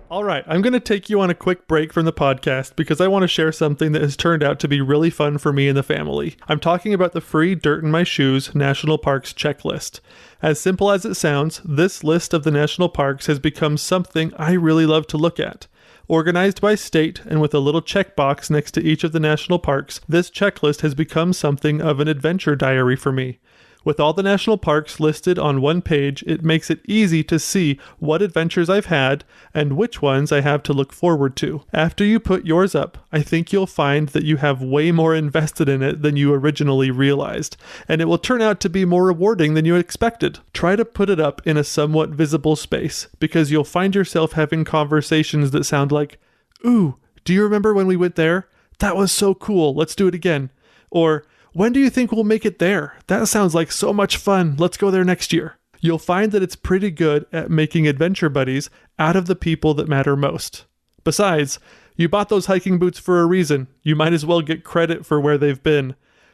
All right, I'm going to take you on a quick break from the podcast because I want to share something that has turned out to be really fun for me and the family. I'm talking about the free Dirt in My Shoes National Parks checklist. As simple as it sounds, this list of the national parks has become something I really love to look at. Organized by state and with a little checkbox next to each of the national parks, this checklist has become something of an adventure diary for me. With all the national parks listed on one page, it makes it easy to see what adventures I've had and which ones I have to look forward to. After you put yours up, I think you'll find that you have way more invested in it than you originally realized, and it will turn out to be more rewarding than you expected. Try to put it up in a somewhat visible space, because you'll find yourself having conversations that sound like, "Ooh, do you remember when we went there? That was so cool, let's do it again." Or, "When do you think we'll make it there? That sounds like so much fun. Let's go there next year." You'll find that it's pretty good at making adventure buddies out of the people that matter most. Besides, you bought those hiking boots for a reason. You might as well get credit for where they've been.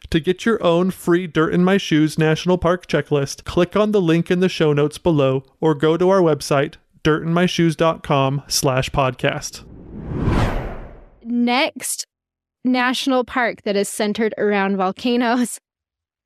To get your own free Dirt in My Shoes National Park checklist, click on the link in the show notes below or go to our website, dirtinmyshoes.com/podcast. Next national park that is centered around volcanoes,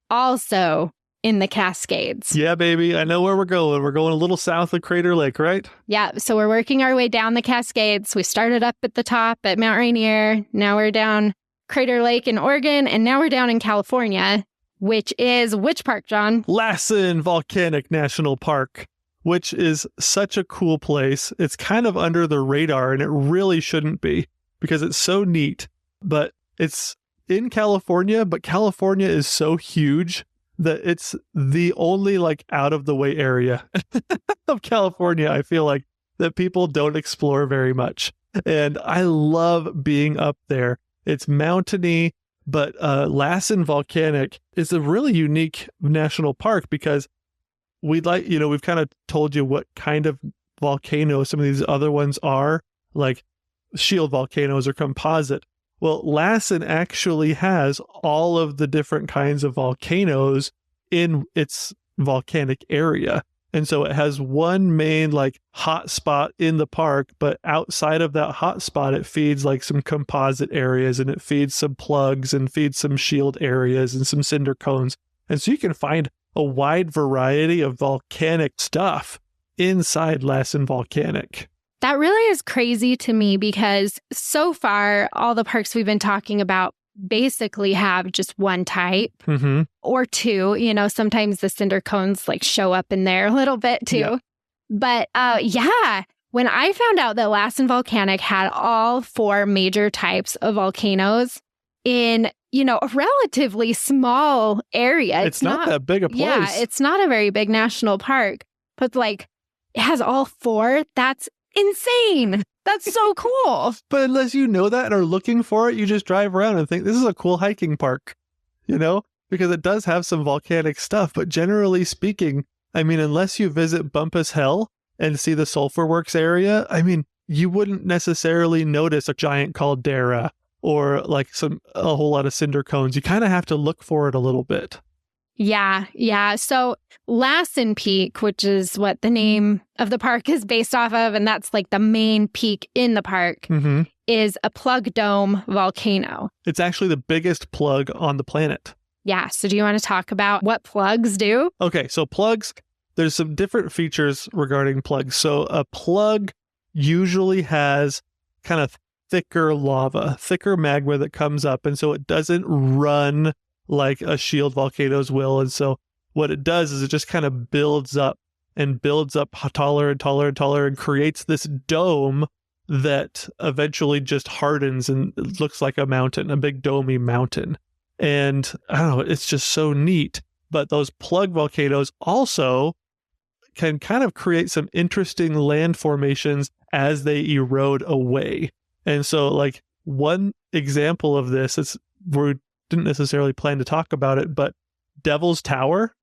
also in the Cascades. Yeah, baby. I know where we're going. We're going a little south of Crater Lake, right? Yeah. So we're working our way down the Cascades. We started up at the top at Mount Rainier. Now we're down Crater Lake in Oregon. And now we're down in California, which is which park, John? Lassen Volcanic National Park, which is such a cool place. It's kind of under the radar, and it really shouldn't be because it's so neat. But it's in California, but California is so huge that it's the only like out of the way area of California, I feel like, that people don't explore very much. And I love being up there. It's mountainy, but Lassen Volcanic is a really unique national park because we've kind of told you what kind of volcanoes some of these other ones are, like shield volcanoes or composite. Well, Lassen actually has all of the different kinds of volcanoes in its volcanic area. And so it has one main like hot spot in the park, but outside of that hot spot, it feeds like some composite areas and it feeds some plugs and feeds some shield areas and some cinder cones. And so you can find a wide variety of volcanic stuff inside Lassen Volcanic. That really is crazy to me because so far, all the parks we've been talking about basically have just one type or two. You know, sometimes the cinder cones like show up in there a little bit too. Yeah. But when I found out that Lassen Volcanic had all four major types of volcanoes in, a relatively small area. It's not that big a place. Yeah, it's not a very big national park, but like it has all four. That's insane. That's so cool. But unless you know that and are looking for it, you just drive around and think this is a cool hiking park, because it does have some volcanic stuff. But generally speaking, I mean, unless you visit Bumpus Hell and see the Sulphur Works area, I mean, you wouldn't necessarily notice a giant caldera or like a whole lot of cinder cones. You kind of have to look for it a little bit. Yeah, yeah. So Lassen Peak, which is what the name of the park is based off of, and that's like the main peak in the park, is a plug dome volcano. It's actually the biggest plug on the planet. Yeah. So do you want to talk about what plugs do? Okay, so plugs, there's some different features regarding plugs. So a plug usually has kind of thicker lava, thicker magma that comes up, and so it doesn't run like a shield volcanoes will. And so what it does is it just kind of builds up taller and taller and taller and creates this dome that eventually just hardens and looks like a mountain, a big domey mountain. And I don't know, it's just so neat. But those plug volcanoes also can kind of create some interesting land formations as they erode away. And so like one example of this is we didn't necessarily plan to talk about it, but Devil's Tower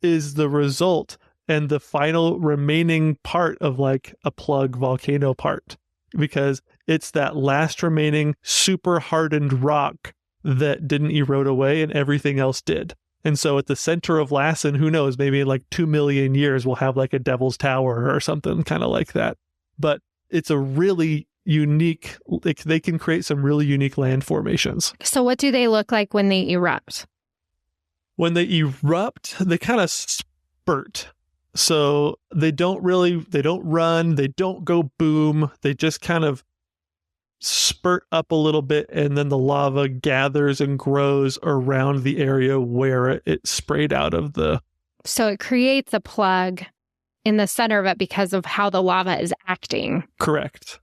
is the result and the final remaining part of like a plug volcano part, because it's that last remaining super hardened rock that didn't erode away and everything else did. And so at the center of Lassen, who knows, maybe in like 2 million years, we'll have like a Devil's Tower or something kind of like that. But it's a really unique, like they can create some really unique land formations. So what do they look like when they erupt? When they erupt, they kind of spurt. So they don't run, they don't go boom. They just kind of spurt up a little bit, and then the lava gathers and grows around the area where it sprayed out of the... So it creates a plug in the center of it because of how the lava is acting. Correct.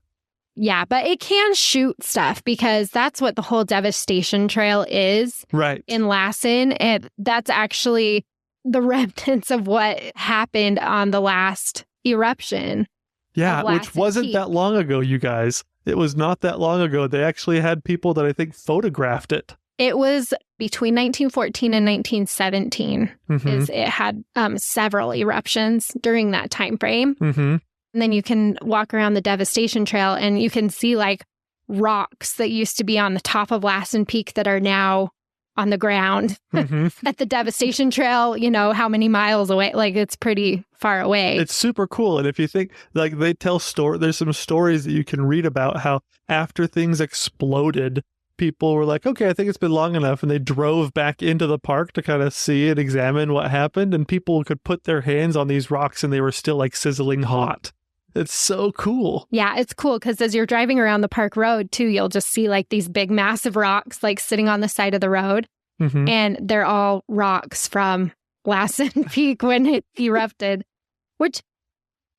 Yeah, but it can shoot stuff because that's what the whole devastation trail is. Right. In Lassen. And that's actually the remnants of what happened on the last eruption. Yeah, which wasn't that long ago, you guys. It was not that long ago. They actually had people that I think photographed it. It was between 1914 and 1917. It had several eruptions during that time frame. And then you can walk around the devastation trail and you can see like rocks that used to be on the top of Lassen Peak that are now on the ground at the devastation trail, you know, how many miles away? Like it's pretty far away. It's super cool. And if you think like they tell there's some stories that you can read about how after things exploded, people were like, okay, I think it's been long enough. And they drove back into the park to kind of see and examine what happened. And people could put their hands on these rocks and they were still like sizzling hot. It's so cool. Yeah, it's cool because as you're driving around the park road too, you'll just see like these big massive rocks like sitting on the side of the road. And they're all rocks from Lassen Peak when it erupted, which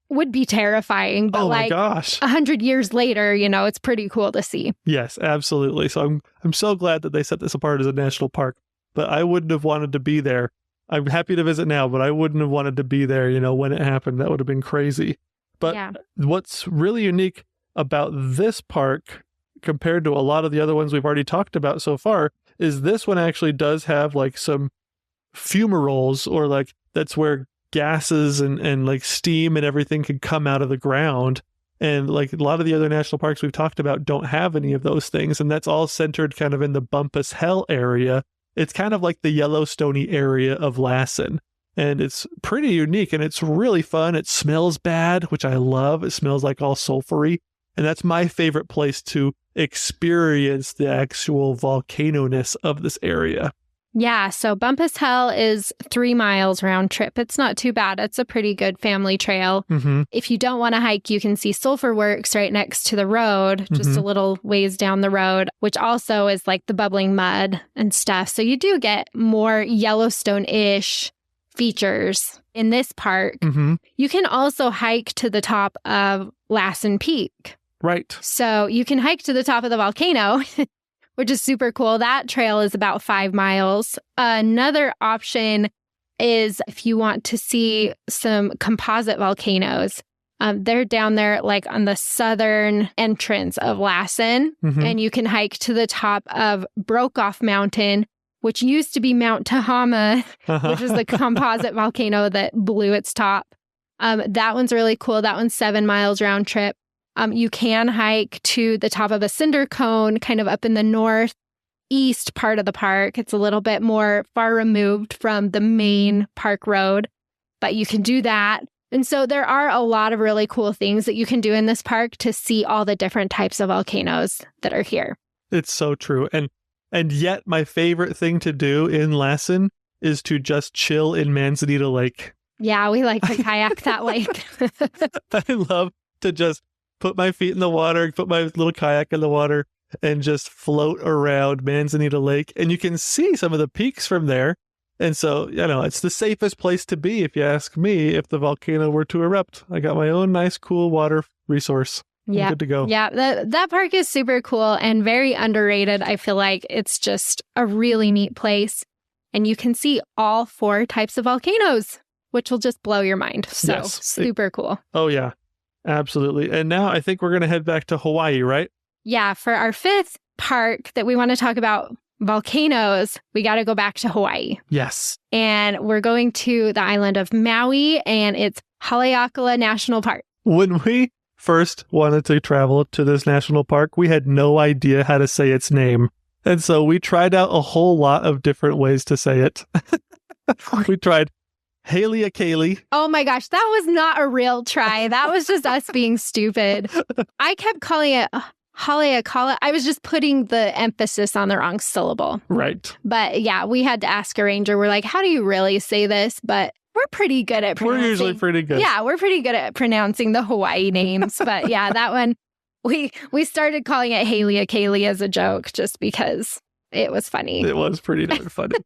would be terrifying. But oh my like gosh. 100 years later, you know, it's pretty cool to see. Yes, absolutely. So I'm so glad that they set this apart as a national park, but I wouldn't have wanted to be there. I'm happy to visit now, but I wouldn't have wanted to be there, you know, when it happened. That would have been crazy. But what's really unique about this park compared to a lot of the other ones we've already talked about so far is this one actually does have like some fumaroles, or like that's where gases and like steam and everything can come out of the ground. And like a lot of the other national parks we've talked about don't have any of those things. And that's all centered kind of in the Bumpass Hell area. It's kind of like the Yellowstone area of Lassen. And it's pretty unique and it's really fun. It smells bad, which I love. It smells like all sulfury. And that's my favorite place to experience the actual volcano-ness of this area. Yeah, so Bumpass Hell is 3 miles round trip. It's not too bad. It's a pretty good family trail. If you don't want to hike, you can see Sulphur Works right next to the road, just a little ways down the road, which also is like the bubbling mud and stuff. So you do get more Yellowstone-ish features in this park. You can also hike to the top of Lassen Peak. Right. So you can hike to the top of the volcano, which is super cool. That trail is about 5 miles. Another option is if you want to see some composite volcanoes. They're down there like on the southern entrance of Lassen, and you can hike to the top of Brokoff Mountain, which used to be Mount Tahama, which is the composite volcano that blew its top. That one's really cool. That one's 7 miles round trip. You can hike to the top of a cinder cone kind of up in the north. east part of the park. It's a little bit more far removed from the main park road, but you can do that. And so there are a lot of really cool things that you can do in this park to see all the different types of volcanoes that are here. It's so true. And yet my favorite thing to do in Lassen is to just chill in Manzanita Lake. Yeah, we like to kayak that lake. I love to just put my feet in the water, put my little kayak in the water, and just float around Manzanita Lake. And you can see some of the peaks from there. And so, it's the safest place to be, if you ask me, if the volcano were to erupt. I got my own nice, cool water resource. Yeah. Good to go. Yeah, that park is super cool and very underrated. I feel like it's just a really neat place. And you can see all 4 types of volcanoes, which will just blow your mind. So Yes. super cool. Oh, yeah, absolutely. And now I think we're going to head back to Hawaii, right? Yeah, for our 5th park that we want to talk about volcanoes, we got to go back to Hawaii. Yes. And we're going to the island of Maui, and it's Haleakala National Park. When we first wanted to travel to this national park, we had no idea how to say its name. And so we tried out a whole lot of different ways to say it. We tried Haleakala. Oh my gosh, that was not a real try. That was just us being stupid. I kept calling it Haleakala. I was just putting the emphasis on the wrong syllable. Right. But yeah, we had to ask a ranger. We're like, how do you really say this? But we're pretty good at pronouncing. We're usually pretty good. Yeah, we're pretty good at pronouncing the Hawaii names. But yeah, that one, we started calling it Haleakala as a joke just because it was funny. It was pretty darn funny.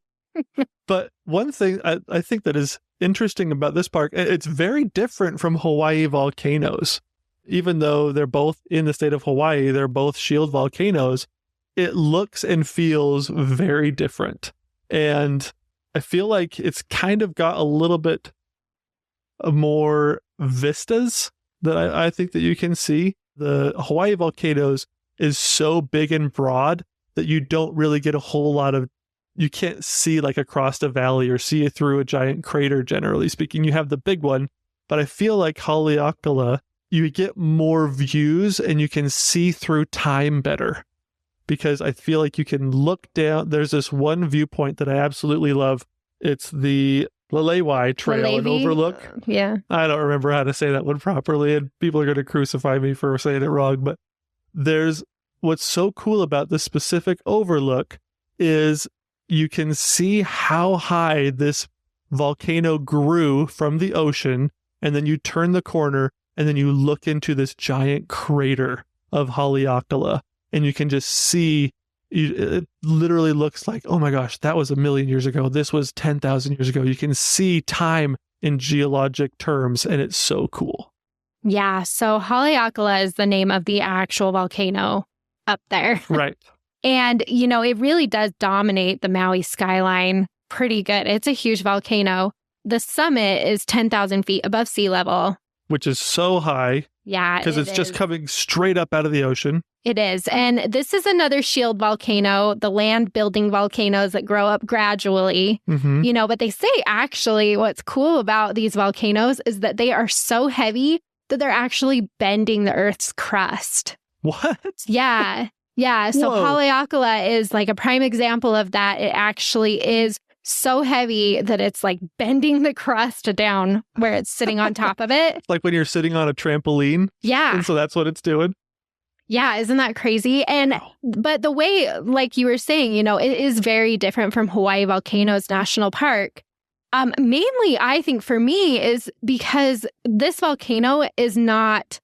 But one thing I think that is interesting about this park, it's very different from Hawaii volcanoes. Even though they're both in the state of Hawaii, they're both shield volcanoes, it looks and feels very different. And I feel like it's kind of got a little bit more vistas that I think that you can see. The Hawaii volcanoes is so big and broad that you don't really get a whole lot of, you can't see like across the valley or see it through a giant crater, generally speaking. You have the big one, but I feel like Haleakala, you get more views and you can see through time better, because I feel like you can look down. There's this one viewpoint that I absolutely love. It's the Lalewai Trail and Overlook. Yeah. I don't remember how to say that one properly, and people are going to crucify me for saying it wrong, but what's so cool about this specific overlook is you can see how high this volcano grew from the ocean, and then you turn the corner and then you look into this giant crater of Haleakala, and you can just see, it literally looks like, oh my gosh, that was 1,000,000 years ago. This was 10,000 years ago. You can see time in geologic terms, and it's so cool. Yeah, so Haleakala is the name of the actual volcano up there. Right. And, it really does dominate the Maui skyline pretty good. It's a huge volcano. The summit is 10,000 feet above sea level. Which is so high. Yeah, because it's just coming straight up out of the ocean. It is. And this is another shield volcano, the land building volcanoes that grow up gradually. Mm-hmm. But they say actually what's cool about these volcanoes is that they are so heavy that they're actually bending the Earth's crust. What? Yeah. Yeah. So Whoa. Haleakala is like a prime example of that. It actually is so heavy that it's like bending the crust down where it's sitting on top of it. Like when you're sitting on a trampoline. Yeah. And so that's what it's doing. Yeah. Isn't that crazy? But the way, like you were saying, it is very different from Hawaii Volcanoes National Park. Mainly, I think for me is because this volcano is not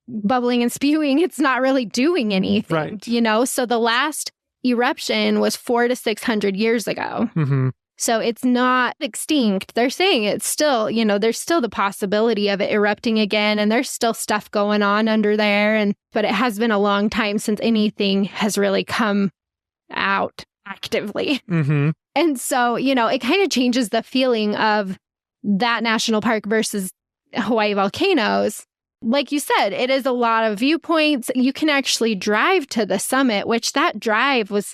bubbling and spewing. It's not really doing anything, right. So the last eruption was 400 to 600 years ago. Mm-hmm. So it's not extinct. They're saying it's still, there's still the possibility of it erupting again, and there's still stuff going on under there. But it has been a long time since anything has really come out actively. Mm-hmm. And so, it kind of changes the feeling of that national park versus Hawaii Volcanoes. Like you said, it is a lot of viewpoints. You can actually drive to the summit, which that drive was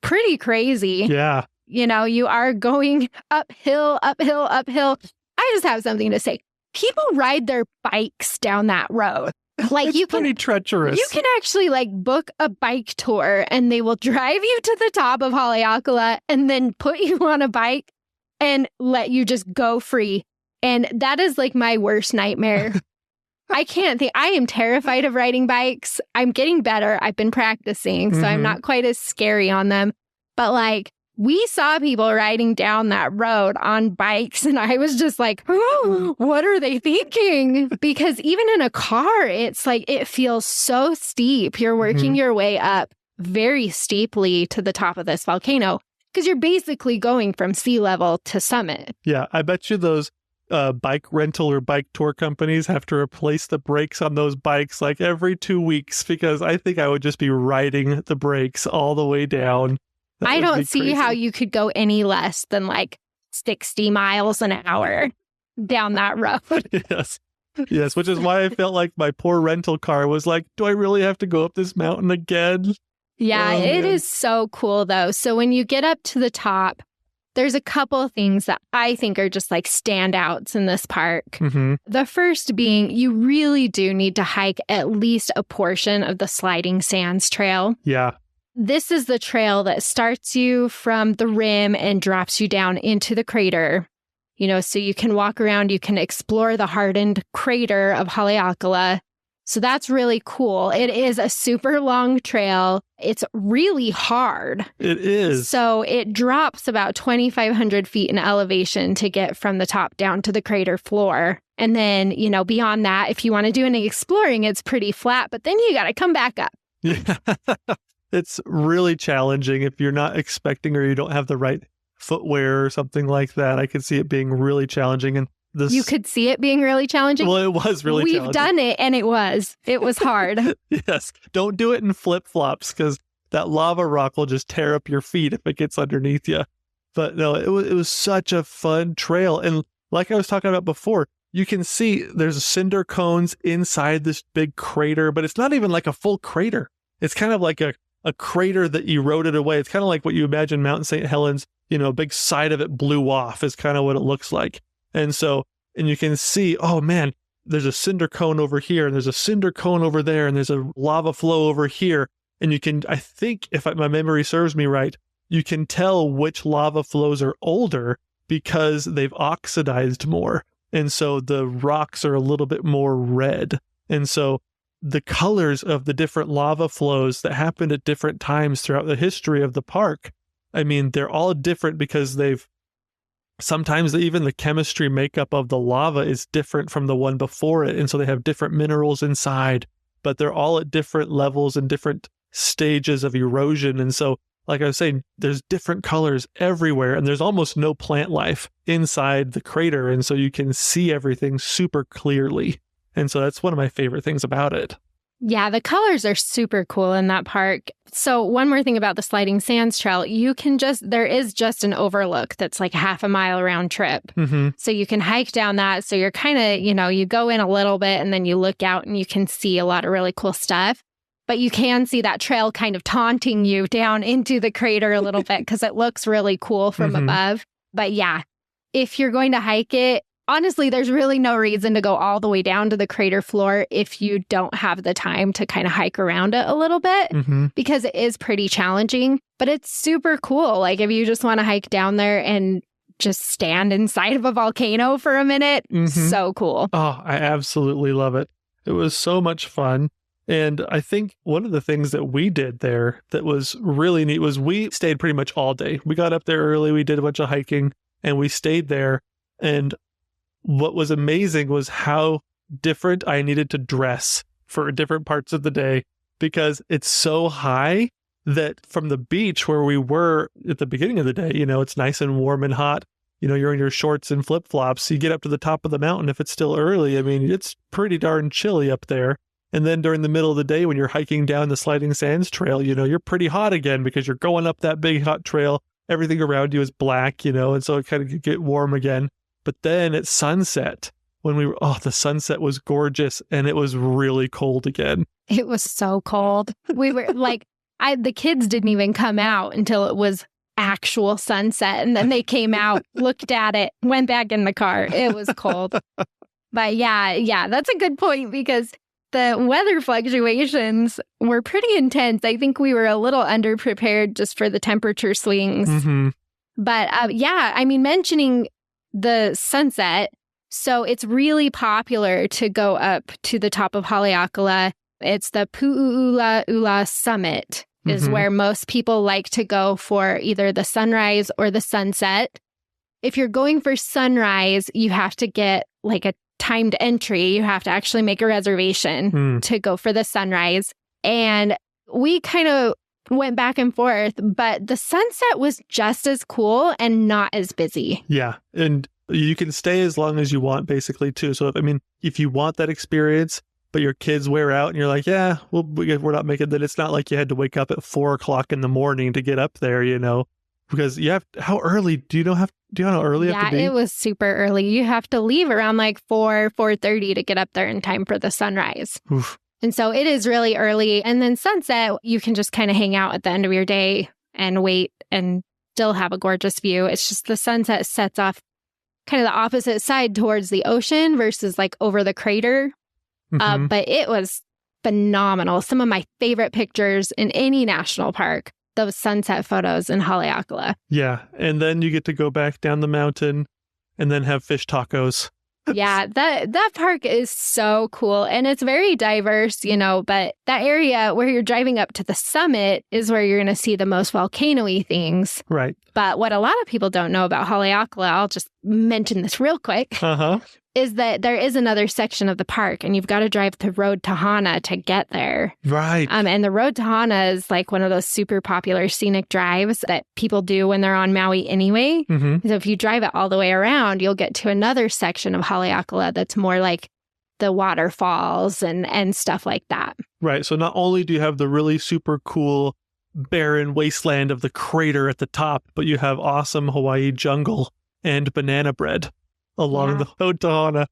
pretty crazy. Yeah. You are going uphill, uphill, uphill. I just have something to say. People ride their bikes down that road. Like It's pretty treacherous. You can actually like book a bike tour and they will drive you to the top of Haleakala and then put you on a bike and let you just go free. And that is like my worst nightmare. I can't think. I am terrified of riding bikes. I'm getting better. I've been practicing, so I'm not quite as scary on them. But like, we saw people riding down that road on bikes, and I was just like, oh, what are they thinking? Because even in a car, it's like, it feels so steep. You're working your way up very steeply to the top of this volcano because you're basically going from sea level to summit. Yeah, I bet you those bike rental or bike tour companies have to replace the brakes on those bikes like every 2 weeks because I think I would just be riding the brakes all the way down. I don't see how you could go any less than like 60 miles an hour down that road. Yes, which is why I felt like my poor rental car was like, do I really have to go up this mountain again? Yeah, it is so cool though. So when you get up to the top, there's a couple of things that I think are just like standouts in this park. The first being you really do need to hike at least a portion of the Sliding Sands Trail. Yeah. This is the trail that starts you from the rim and drops you down into the crater. You know, so you can walk around, you can explore the hardened crater of Haleakala. So that's really cool. It is a super long trail. It's really hard. It is. So it drops about 2,500 feet in elevation to get from the top down to the crater floor. And then, you know, beyond that, if you want to do any exploring, it's pretty flat, but then you got to come back up. Yeah. It's really challenging if you're not expecting or you don't have the right footwear or something like that. I could see it being really challenging. And you could see it being really challenging? Well, it was really challenging. We've done it, and it was hard. Yes. Don't do it in flip-flops because that lava rock will just tear up your feet if it gets underneath you. But no, it was such a fun trail. And like I was talking about before, you can see there's cinder cones inside this big crater, but it's not even like a full crater. It's kind of like a crater that eroded away. It's kind of like what you imagine Mount St. Helens, you know, a big side of it blew off is kind of what it looks like. And you can see, oh man, there's a cinder cone over here, and there's a cinder cone over there, and there's a lava flow over here. And you can, I think, if my memory serves me right, you can tell which lava flows are older because they've oxidized more. And so the rocks are a little bit more red. And so the colors of the different lava flows that happened at different times throughout the history of the park, I mean, they're all different because sometimes even the chemistry makeup of the lava is different from the one before it. And so they have different minerals inside, but they're all at different levels and different stages of erosion. And so, like I was saying, there's different colors everywhere, and there's almost no plant life inside the crater. And so you can see everything super clearly. And so that's one of my favorite things about it. Yeah, the colors are super cool in that park. So one more thing about the Sliding Sands Trail, there is just an overlook that's like half a mile round trip. So you can hike down that. So you're kind of, you go in a little bit and then you look out and you can see a lot of really cool stuff. But you can see that trail kind of taunting you down into the crater a little bit because it looks really cool from above. But yeah, if you're going to hike it, honestly, there's really no reason to go all the way down to the crater floor if you don't have the time to kind of hike around it a little bit because it is pretty challenging, but it's super cool. Like if you just want to hike down there and just stand inside of a volcano for a minute, so cool. Oh, I absolutely love it. It was so much fun. And I think one of the things that we did there that was really neat was we stayed pretty much all day. We got up there early, we did a bunch of hiking, and we stayed there. And what was amazing was how different I needed to dress for different parts of the day because it's so high that from the beach where we were at the beginning of the day, it's nice and warm and hot. You're in your shorts and flip-flops. You get up to the top of the mountain if it's still early. I mean, it's pretty darn chilly up there. And then during the middle of the day when you're hiking down the Sliding Sands Trail, you're pretty hot again because you're going up that big hot trail. Everything around you is black, and so it kind of get warm again. But then at sunset, the sunset was gorgeous and it was really cold again. It was so cold. We were like, the kids didn't even come out until it was actual sunset. And then they came out, looked at it, went back in the car. It was cold. But yeah, that's a good point because the weather fluctuations were pretty intense. I think we were a little underprepared just for the temperature swings. Mm-hmm. But yeah, I mean, mentioning the sunset, so it's really popular to go up to the top of Haleakala. It's the Pu'u'ula Summit is where most people like to go for either the sunrise or the sunset. If you're going for sunrise, you have to get like a timed entry. You have to actually make a reservation to go for the sunrise. And we kind of went back and forth, but the sunset was just as cool and not as busy. Yeah. And you can stay as long as you want, basically, too. So, if you want that experience, but your kids wear out and you're like, yeah, we're not making that. It's not like you had to wake up at 4 o'clock in the morning to get up there, because how early do you know how early you have to be? Yeah, it was super early. You have to leave around like 4:30 to get up there in time for the sunrise. Oof. And so it is really early. And then sunset, you can just kind of hang out at the end of your day and wait and still have a gorgeous view. It's just the sunset sets off kind of the opposite side towards the ocean versus like over the crater. But it was phenomenal. Some of my favorite pictures in any national park, those sunset photos in Haleakala. Yeah. And then you get to go back down the mountain and then have fish tacos. Yeah, that park is so cool. And it's very diverse, but that area where you're driving up to the summit is where you're going to see the most volcano-y things. Right. But what a lot of people don't know about Haleakala, I'll just mention this real quick, is that there is another section of the park and you've got to drive the road to Hana to get there. Right. And the road to Hana is like one of those super popular scenic drives that people do when they're on Maui anyway. So if you drive it all the way around, you'll get to another section of Haleakala that's more like the waterfalls and stuff like that. Right. So not only do you have the really super cool barren wasteland of the crater at the top, but you have awesome Hawaii jungle and banana bread along the road to Hana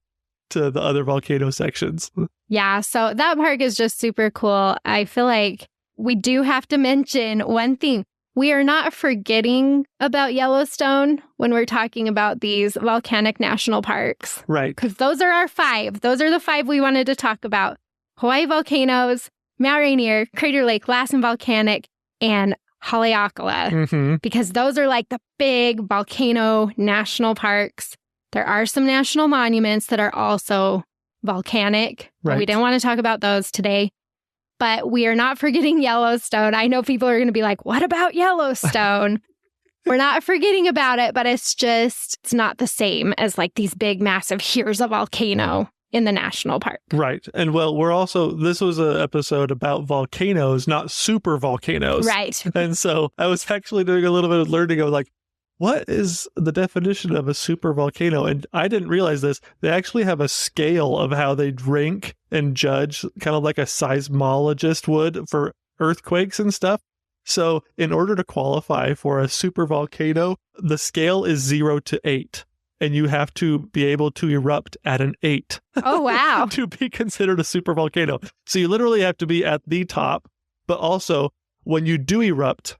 to the other volcano sections. Yeah, so that park is just super cool. I feel like we do have to mention one thing. We are not forgetting about Yellowstone when we're talking about these volcanic national parks. Right. Because those are our 5. Those are the 5 we wanted to talk about. Hawaii Volcanoes, Mount Rainier, Crater Lake, Lassen Volcanic, and Haleakala. Because those are like the big volcano national parks. There are some national monuments that are also volcanic. Right. We didn't want to talk about those today. But we are not forgetting Yellowstone. I know people are going to be like, what about Yellowstone? We're not forgetting about it, but it's not the same as like these big, massive, here's a volcano in the national park. Right. And this was an episode about volcanoes, not super volcanoes. Right. And so I was actually doing a little bit of learning of like, what is the definition of a super volcano? And I didn't realize this. They actually have a scale of how they rank and judge, kind of like a seismologist would for earthquakes and stuff. So in order to qualify for a super volcano, the scale is 0 to 8. And you have to be able to erupt at an 8. Oh, wow. to be considered a super volcano. So you literally have to be at the top. But also, when you do erupt,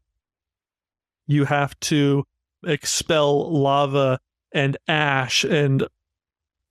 you have to expel lava and ash and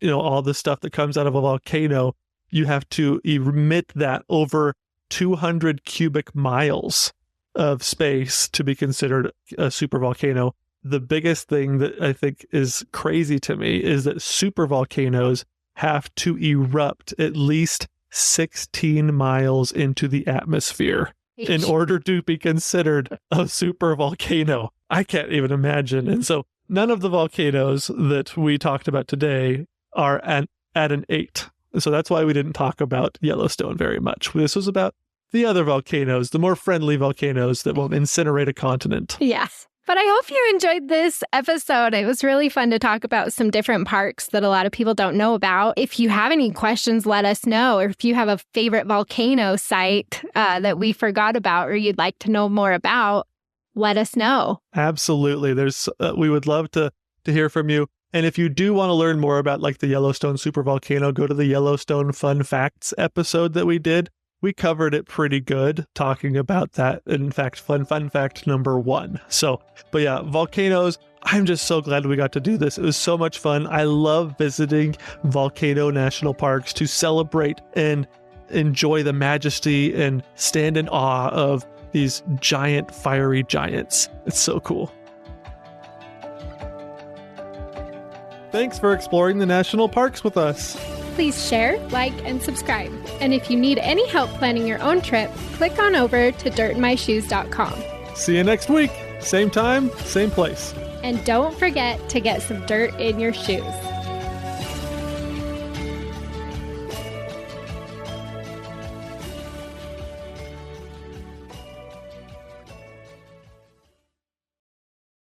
all the stuff that comes out of a volcano. You have to emit that over 200 cubic miles of space to be considered a super volcano. The biggest thing that I think is crazy to me is that super volcanoes have to erupt at least 16 miles into the atmosphere in order to be considered a super volcano. I can't even imagine. And so none of the volcanoes that we talked about today are at an 8. So that's why we didn't talk about Yellowstone very much. This was about the other volcanoes, the more friendly volcanoes that won't incinerate a continent. Yes. But I hope you enjoyed this episode. It was really fun to talk about some different parks that a lot of people don't know about. If you have any questions, let us know. Or if you have a favorite volcano site that we forgot about or you'd like to know more about, let us know. Absolutely. We would love to hear from you. And if you do want to learn more about like the Yellowstone supervolcano, go to the Yellowstone Fun Facts episode that we did. We covered it pretty good talking about that. In fact, fun fact number 1. But yeah, volcanoes, I'm just so glad we got to do this. It was so much fun. I love visiting volcano national parks to celebrate and enjoy the majesty and stand in awe of these giant fiery giants. It's so cool. Thanks for exploring the national parks with us. Please share, like, and subscribe. And if you need any help planning your own trip, click on over to dirtmyshoes.com. See you next week. Same time, same place. And don't forget to get some dirt in your shoes.